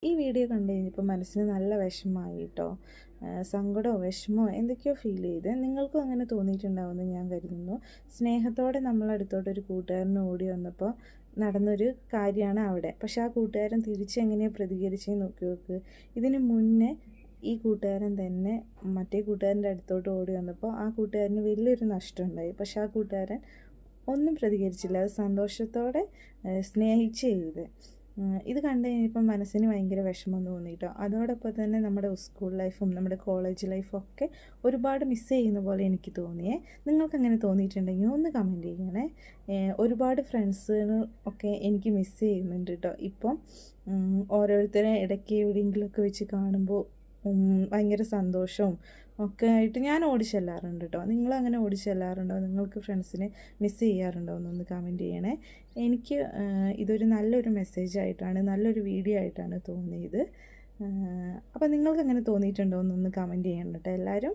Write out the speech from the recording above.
ഈ വീഡിയോ കണ്ടു കഴിഞ്ഞപ്പോൾ മനസ്സിന് നല്ല വിഷമമായി കേട്ടോ. സങ്കടമോ വിഷമമോ എന്തൊക്കെയോ ഫീൽ ചെയ്ത്. നിങ്ങൾക്കും അങ്ങനെ തോന്നിയിട്ടുണ്ടാവുമെന്ന് ഞാൻ കരുതുന്നു. സ്നേഹത്തോടെ നമ്മളടുത്തോട്ടൊരു കൂട്ടുകാരൻ ഓടി വന്നപ്പോൾ നടന്നൊരു കാര്യമാണ് അവിടെ. പക്ഷെ ആ കൂട്ടുകാരൻ തിരിച്ചെങ്ങനെയാണ് പ്രതികരിച്ചതെന്ന് നോക്കി നോക്ക്. ഇതിന് മുന്നേ ഈ കൂട്ടുകാരൻ തന്നെ മറ്റേ കൂട്ടുകാരൻ്റെ അടുത്തോട്ട് ഓടി വന്നപ്പോൾ ആ കൂട്ടുകാരന് വലിയൊരു നഷ്ടമുണ്ടായി. പക്ഷെ ആ കൂട്ടുകാരൻ ഒന്നും പ്രതികരിച്ചില്ല. അത് സന്തോഷത്തോടെ സ്നേഹിച്ച് ചെയ്ത്. ഇത് കണ്ടു കഴിഞ്ഞപ്പോൾ മനസ്സിന് ഭയങ്കര വിഷമം തോന്നി കേട്ടോ. അതോടൊപ്പം തന്നെ നമ്മുടെ സ്കൂൾ ലൈഫും നമ്മുടെ കോളേജ് ലൈഫും ഒക്കെ ഒരുപാട് മിസ്സ് ചെയ്യുന്ന പോലെ എനിക്ക് തോന്നിയേ. നിങ്ങൾക്കങ്ങനെ തോന്നിയിട്ടുണ്ടെങ്കിൽ ഒന്ന് കമൻറ്റ് ചെയ്യണേ. ഒരുപാട് ഫ്രണ്ട്സുകൾ ഒക്കെ എനിക്ക് മിസ്സ് ചെയ്യുന്നുണ്ട് കേട്ടോ. ഇപ്പം ഓരോരുത്തരെ ഇടയ്ക്ക് എവിടെയെങ്കിലുമൊക്കെ വെച്ച് കാണുമ്പോൾ ഭയങ്കര സന്തോഷവും ഒക്കെ ആയിട്ട് ഞാൻ ഓടിച്ചെല്ലാറുണ്ട് കേട്ടോ. നിങ്ങളങ്ങനെ ഓടിച്ചെല്ലാറുണ്ടോ? നിങ്ങൾക്ക് ഫ്രണ്ട്സിനെ മിസ്സ് ചെയ്യാറുണ്ടോ എന്നൊന്ന് കമൻറ്റ് ചെയ്യണേ. എനിക്ക് ഇതൊരു നല്ലൊരു മെസ്സേജായിട്ടാണ്, നല്ലൊരു വീഡിയോ ആയിട്ടാണ് തോന്നിയത്. അപ്പോൾ നിങ്ങൾക്കങ്ങനെ തോന്നിയിട്ടുണ്ടോ എന്നൊന്ന് കമൻറ്റ് ചെയ്യണം കേട്ടോ എല്ലാവരും.